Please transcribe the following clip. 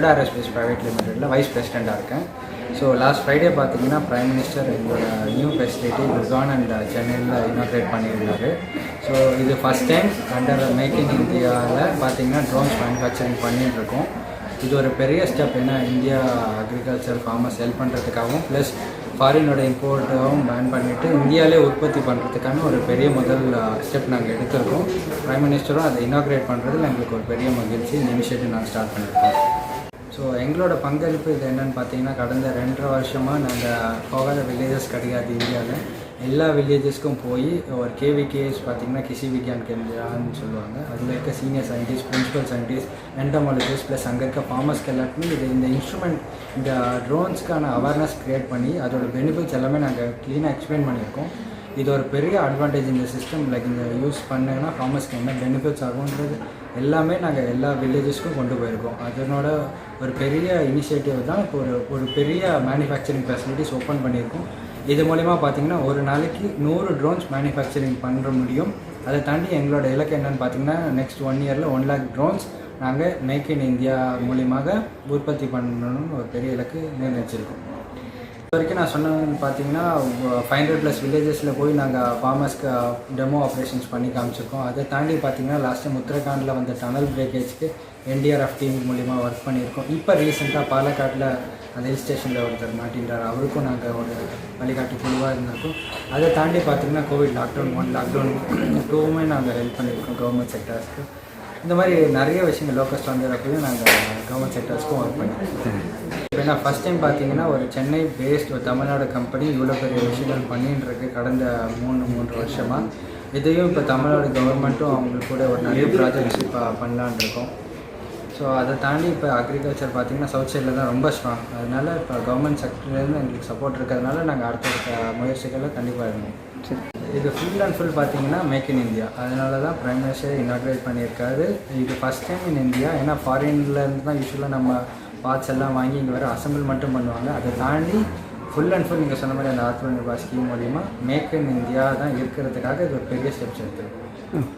Garuda Aerospace Private Limited Vice President. So last Friday, Prime Minister new facility Gurgaon and Chennai inaugurate. So this is the first time under Make in India drones manufacturing. This is a very step in India agriculture farmers help plus foreign import ban India உற்பத்தி பண்றதுக்கான ஒரு பெரிய முதல் step நாங்க எடுத்துறோம். Prime Minister அதை inaugurate பண்றதுல எங்களுக்கு ஒரு பெரிய மகிழ்ச்சி. இந்த இனிஷியேட்டிவ் நாங்க ஸ்டார்ட் பண்ணிருக்கோம். ஸோ எங்களோட பங்களிப்பு இது என்னன்னு பார்த்தீங்கன்னா, கடந்த 2.5 வருஷமாக நாங்கள் போகாத வில்லேஜஸ் கிடையாது. இந்தியாவில் எல்லா வில்லேஜஸ்க்கும் போய் ஒரு கேவிகேஎஸ் பார்த்தீங்கன்னா கிசி விக்யான் கேந்திரான்னு சொல்லுவாங்க. அதில் இருக்க senior scientist, principal scientist, entomologist plus அங்கே இருக்க ஃபார்மர்ஸ்க்கு எல்லாருக்குமே இந்த இன்ஸ்ட்ருமெண்ட் இந்த ட்ரோன்ஸ்க்கான அவேர்னஸ் க்ரியேட் பண்ணி அதோட பெனிஃபிட்ஸ் எல்லாமே நாங்கள் க்ளீனாக எக்ஸ்பிளைன் பண்ணியிருக்கோம். இது ஒரு பெரிய அட்வான்டேஜ் இந்த சிஸ்டம். லைக் இந்த யூஸ் பண்ணிங்கன்னா ஃபார்மர்ஸ்க்கு என்ன பெனிஃபிட்ஸ் ஆகுன்றது எல்லாமே நாங்கள் எல்லா வில்லேஜஸ்க்கும் கொண்டு போயிருக்கோம். அதனோட ஒரு பெரிய இனிஷியேட்டிவ் தான் இப்போ ஒரு பெரிய மேனுஃபேக்சரிங் ஃபெசிலிட்டிஸ் ஓப்பன் பண்ணியிருக்கோம். இது மூலிமா பார்த்திங்கன்னா ஒரு நாளைக்கு 100 ட்ரோன்ஸ் மேனுஃபேக்சரிங் பண்ண முடியும். அதை தாண்டி எங்களோட இலக்கு என்னென்னு பார்த்திங்கன்னா, நெக்ஸ்ட் 1 இயரில் 1 lakh ட்ரோன்ஸ் நாங்கள் மேக் இன் இந்தியா மூலியமாக உற்பத்தி பண்ணணும்னு ஒரு பெரிய இலக்கு நிர்ணயிச்சிருக்கோம். இது வரைக்கும் நான் சொன்னது பார்த்தீங்கன்னா 500+ வில்லேஜஸில் போய் நாங்கள் ஃபார்மர்ஸ்க்கு டெமோ ஆப்ரேஷன்ஸ் பண்ணி காமிச்சிருக்கோம். அதை தாண்டி பார்த்தீங்கன்னா லாஸ்ட்டு உத்தரகாண்டில் வந்த டனல் பிரேக்கேஜ்க்கு NDRF டீம் மூலிமா ஒர்க் பண்ணியிருக்கோம். இப்போ ரீசெண்டாக பாலக்காட்டில் அந்த ஹில் ஸ்டேஷனில் ஒருத்தர் மாட்டின்றார், அவருக்கும் நாங்கள் ஒரு வழிகாட்டு குழுவாக இருந்திருக்கோம். அதை தாண்டி பார்த்தீங்கன்னா கோவிட் லாக்டவுன் 1, லாக்டவுன் 2மே நாங்கள் ஹெல்ப் பண்ணியிருக்கோம் கவர்மெண்ட் செக்டர்ஸ்க்கு. இந்த மாதிரி நிறைய விஷயங்கள் லோக்கஸ்ட் வந்துறப்பையும் நாங்கள் கவர்மெண்ட் செக்டர்ஸ்க்கும் ஒர்க் பண்ணியிருக்கோம். இப்போ நான் ஃபஸ்ட் டைம் பார்த்தீங்கன்னா ஒரு சென்னை பேஸ்ட் ஒரு தமிழ்நாடு கம்பெனி இவ்வளோ பெரிய விஷயங்கள் பண்ணின்றிருக்கு கடந்த 3 வருஷமாக. இதையும் இப்போ தமிழ்நாடு கவர்மெண்ட்டும் அவங்களுக்கு கூட ஒரு நிறைய ப்ராஜெக்ட்ஸ் இப்போ பண்ணலான் இருக்கோம். ஸோ அதை தாண்டி இப்போ அக்ரிகல்ச்சர் பார்த்திங்கன்னா சவுத் சைடில் தான் ரொம்ப ஸ்ட்ராங். அதனால் இப்போ கவர்மெண்ட் செக்டர்லேருந்து எங்களுக்கு சப்போர்ட் இருக்கிறதுனால நாங்கள் அடுத்த முயற்சிகளில் கண்டிப்பாக இருக்கணும். இது ஃபுல் அண்ட் ஃபுல் பார்த்திங்கன்னா மேக் இன் இந்தியா. அதனால தான் பிரைம் மினிஸ்டர் இனாக்ரேட் பண்ணியிருக்காரு. இது ஃபஸ்ட் டைம் இன் இந்தியா. ஏன்னா ஃபாரின்லேருந்து தான் யூஸ்வலாக நம்ம பார்ட்ஸ் எல்லாம் வாங்கி இங்கே வர அசம்பிள் மட்டும் பண்ணுவாங்க. அதை தாண்டி ஃபுல் அண்ட் ஃபுல் நீங்கள் சொன்ன மாதிரி அந்த ஆத்ம நிர்பார் ஸ்கீம் மூலிமா மேக் இன் இந்தியா தான் இருக்கிறதுக்காக இது ஒரு பெரிய ஸ்டெப்ஸ் எடுத்துருக்கோம்.